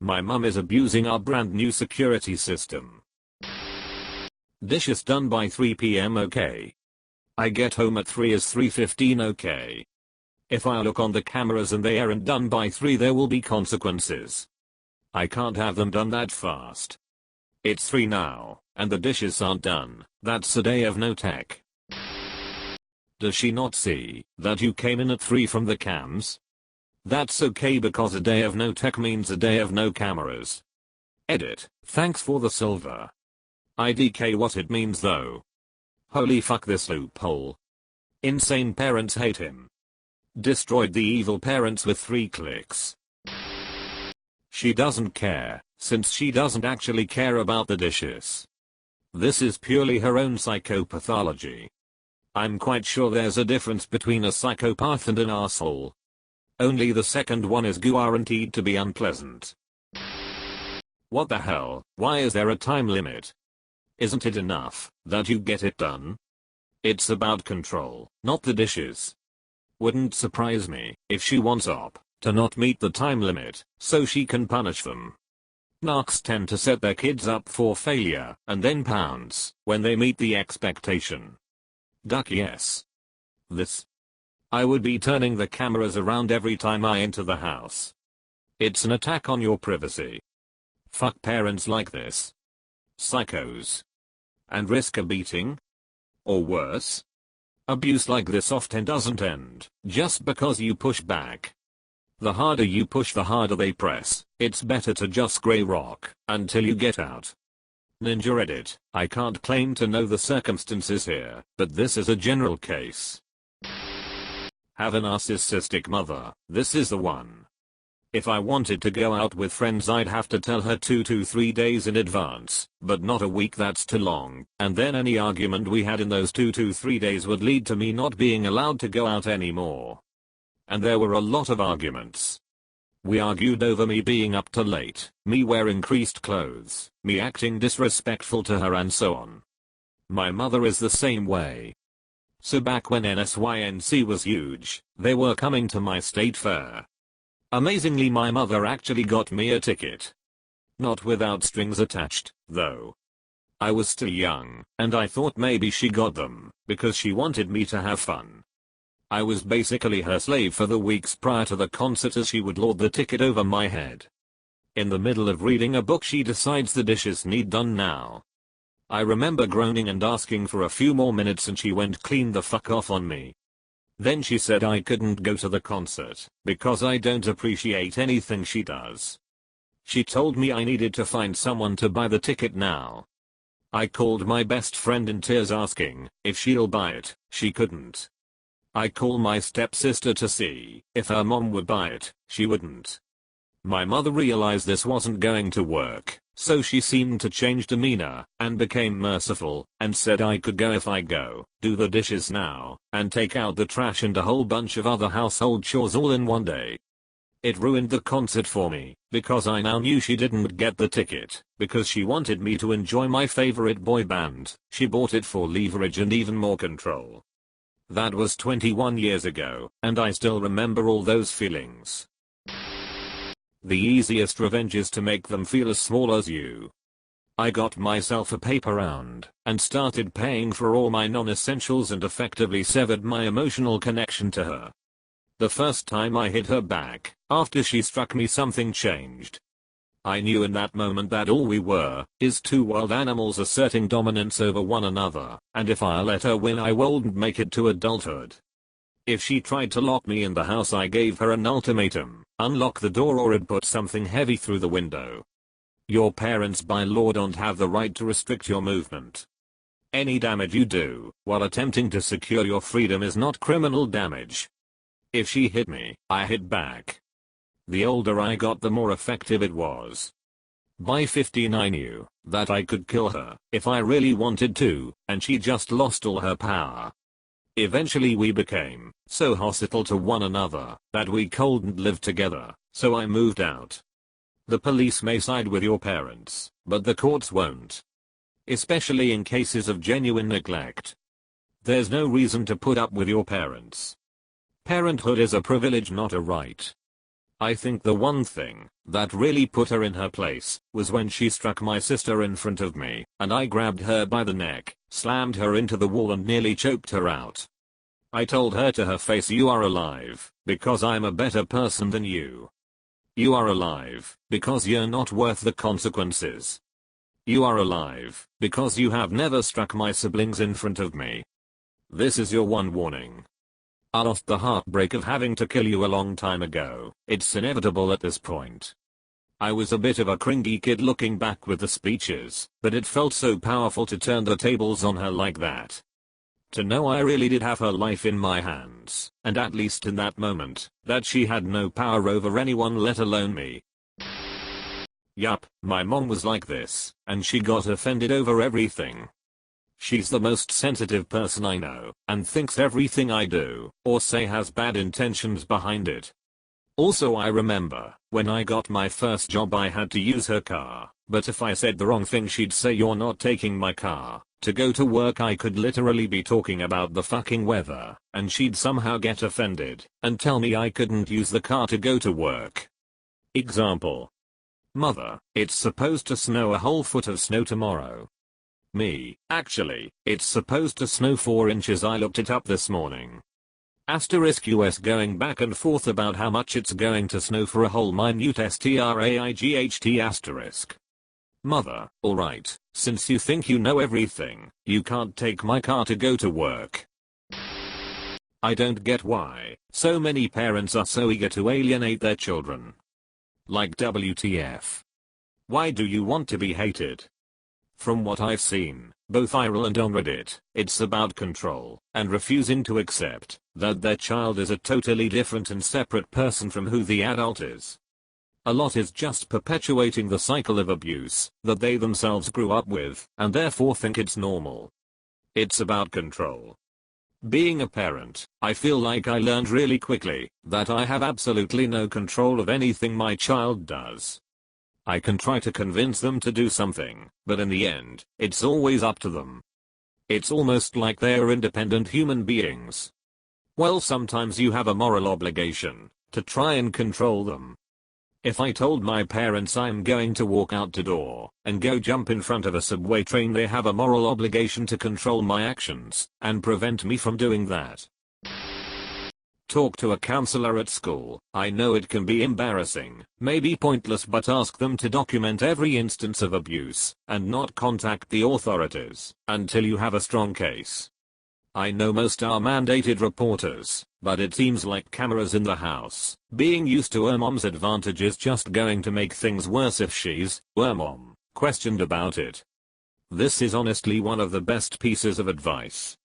My mum is abusing our brand new security system. Dishes done by 3 p.m. okay. I get home at 3 is 3:15 okay. If I look on the cameras and they aren't done by 3 there will be consequences. I can't have them done that fast. It's 3 now, and the dishes aren't done. That's a day of no tech. Does she not see that you came in at 3 from the cams? That's okay because a day of no tech means a day of no cameras. Edit. Thanks for the silver. IDK what it means though. Holy fuck this loophole. Insane parents hate him. Destroyed the evil parents with 3 clicks. She doesn't care, since she doesn't actually care about the dishes. This is purely her own psychopathology. I'm quite sure there's a difference between a psychopath and an asshole. Only the second one is guaranteed to be unpleasant. What the hell, why is there a time limit? Isn't it enough that you get it done? It's about control, not the dishes. Wouldn't surprise me if she wants op to not meet the time limit so she can punish them. Narcs tend to set their kids up for failure and then pounce when they meet the expectation. Duck yes. This. I would be turning the cameras around every time I enter the house. It's an attack on your privacy. Fuck parents like this. Psychos. And risk a beating? Or worse? Abuse like this often doesn't end just because you push back. The harder you push the harder they press. It's better to just grey rock until you get out. InsaneparentsReddit. I can't claim to know the circumstances here, but this is a general case. Have a narcissistic mother. This is the one. If I wanted to go out with friends I'd have to tell her 2 to 3 days in advance, but not a week, that's too long, and then any argument we had in those 2 to 3 days would lead to me not being allowed to go out anymore. And there were a lot of arguments. We argued over me being up too late, me wearing creased clothes, me acting disrespectful to her and so on. My mother is the same way. So back when NSYNC was huge, they were coming to my state fair. Amazingly my mother actually got me a ticket. Not without strings attached, though. I was still young, and I thought maybe she got them because she wanted me to have fun. I was basically her slave for the weeks prior to the concert as she would lord the ticket over my head. In the middle of reading a book she decides the dishes need done now. I remember groaning and asking for a few more minutes and she went clean the fuck off on me. Then she said I couldn't go to the concert because I don't appreciate anything she does. She told me I needed to find someone to buy the ticket now. I called my best friend in tears asking if she'll buy it. She couldn't. I called my stepsister to see if her mom would buy it. She wouldn't. My mother realized this wasn't going to work, so she seemed to change demeanor and became merciful and said I could go if I go, do the dishes now, and take out the trash and a whole bunch of other household chores all in one day. It ruined the concert for me because I now knew she didn't get the ticket because she wanted me to enjoy my favorite boy band. She bought it for leverage and even more control. That was 21 years ago, and I still remember all those feelings. The easiest revenge is to make them feel as small as you. I got myself a paper round and started paying for all my non-essentials and effectively severed my emotional connection to her. The first time I hit her back, after she struck me, something changed. I knew in that moment that all we were is 2 wild animals asserting dominance over one another, and if I let her win I wouldn't make it to adulthood. If she tried to lock me in the house I gave her an ultimatum: unlock the door or I'd put something heavy through the window. Your parents by law don't have the right to restrict your movement. Any damage you do while attempting to secure your freedom is not criminal damage. If she hit me, I hit back. The older I got the more effective it was. By 15 I knew that I could kill her if I really wanted to, and she just lost all her power. Eventually we became so hostile to one another that we couldn't live together, so I moved out. The police may side with your parents, but the courts won't. Especially in cases of genuine neglect. There's no reason to put up with your parents. Parenthood is a privilege, not a right. I think the one thing that really put her in her place was when she struck my sister in front of me, and I grabbed her by the neck, slammed her into the wall and nearly choked her out. I told her to her face, "You are alive because I'm a better person than you. You are alive because you're not worth the consequences. You are alive because you have never struck my siblings in front of me. This is your one warning. I lost the heartbreak of having to kill you a long time ago. It's inevitable at this point." I was a bit of a cringy kid looking back with the speeches, but it felt so powerful to turn the tables on her like that. To know I really did have her life in my hands, and at least in that moment, that she had no power over anyone let alone me. Yup, my mom was like this, and she got offended over everything. She's the most sensitive person I know, and thinks everything I do or say has bad intentions behind it. Also, I remember, when I got my first job I had to use her car, but if I said the wrong thing she'd say, "You're not taking my car to go to work." I could literally be talking about the fucking weather, and she'd somehow get offended and tell me I couldn't use the car to go to work. Example: "Mother, it's supposed to snow a whole foot of snow tomorrow." Me, "Actually, it's supposed to snow 4 inches. I looked it up this morning." US going back and forth about how much it's going to snow for a whole minute straight. "Mother, alright, since you think you know everything, you can't take my car to go to work." I don't get why so many parents are so eager to alienate their children. Like, WTF? Why do you want to be hated? From what I've seen, both IRL and on Reddit, it's about control and refusing to accept that their child is a totally different and separate person from who the adult is. A lot is just perpetuating the cycle of abuse that they themselves grew up with and therefore think it's normal. It's about control. Being a parent, I feel like I learned really quickly that I have absolutely no control of anything my child does. I can try to convince them to do something, but in the end, it's always up to them. It's almost like they're independent human beings. Well, sometimes you have a moral obligation to try and control them. If I told my parents I'm going to walk out the door and go jump in front of a subway train, they have a moral obligation to control my actions and prevent me from doing that. Talk to a counselor at school. I know it can be embarrassing, maybe pointless, but ask them to document every instance of abuse and not contact the authorities until you have a strong case. I know most are mandated reporters, but it seems like cameras in the house being used to her mom's advantage is just going to make things worse if she's, her mom, questioned about it. This is honestly one of the best pieces of advice.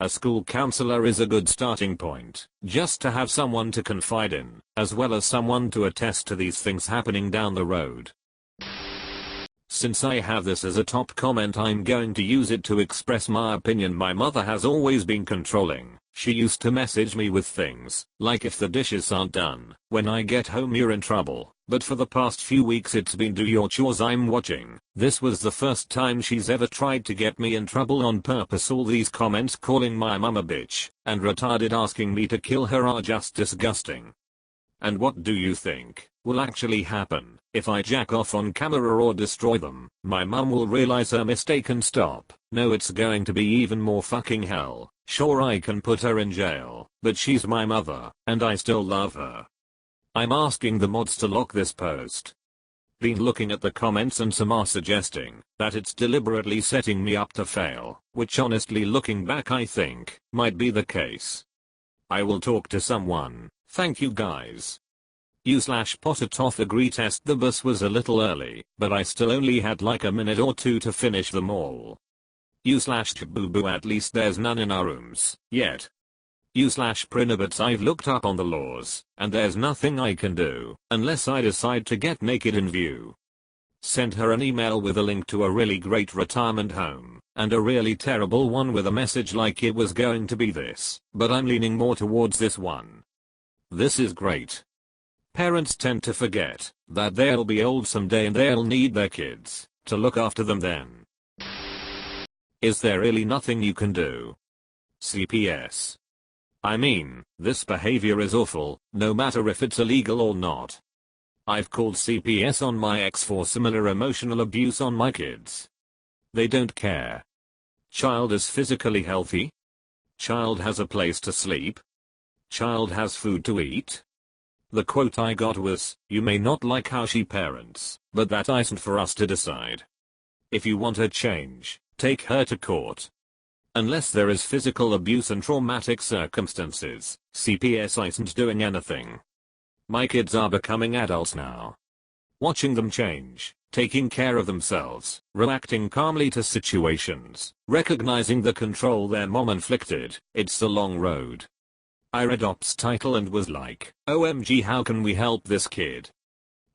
A school counselor is a good starting point, just to have someone to confide in, as well as someone to attest to these things happening down the road. Since I have this as a top comment, I'm going to use it to express my opinion. My mother has always been controlling. She used to message me with things like, "If the dishes aren't done when I get home, you're in trouble." But for the past few weeks it's been, "Do your chores, I'm watching." This was the first time she's ever tried to get me in trouble on purpose. All these comments calling my mum a bitch and retarded, asking me to kill her are just disgusting. And what do you think will actually happen if I jack off on camera or destroy them? My mum will realize her mistake and stop. No, it's going to be even more fucking hell. Sure, I can put her in jail, but she's my mother, and I still love her. I'm asking the mods to lock this post. Been looking at the comments and some are suggesting that it's deliberately setting me up to fail, which honestly, looking back, I think might be the case. I will talk to someone. Thank you guys. U/Potatoff agree. Test the bus was a little early, but I still only had like a minute or two to finish them all. U/Boo at least there's none in our rooms yet. U/Prinabits I've looked up on the laws, and there's nothing I can do unless I decide to get naked in view. Sent her an email with a link to a really great retirement home, and a really terrible one with a message like it was going to be this, but I'm leaning more towards this one. This is great. Parents tend to forget that they'll be old someday and they'll need their kids to look after them then. Is there really nothing you can do? CPS. I mean, this behavior is awful, no matter if it's illegal or not. I've called CPS on my ex for similar emotional abuse on my kids. They don't care. Child is physically healthy. Child has a place to sleep. Child has food to eat. The quote I got was, "You may not like how she parents, but that isn't for us to decide. If you want her change, take her to court." Unless there is physical abuse and traumatic circumstances, CPS isn't doing anything. My kids are becoming adults now. Watching them change, taking care of themselves, reacting calmly to situations, recognizing the control their mom inflicted, it's a long road. I read Op's title and was like, OMG, how can we help this kid?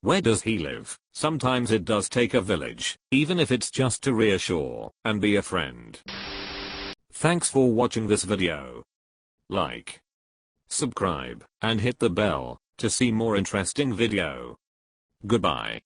Where does he live? Sometimes it does take a village, even if it's just to reassure and be a friend. Thanks for watching this video. Like, subscribe, and hit the bell to see more interesting video. Goodbye.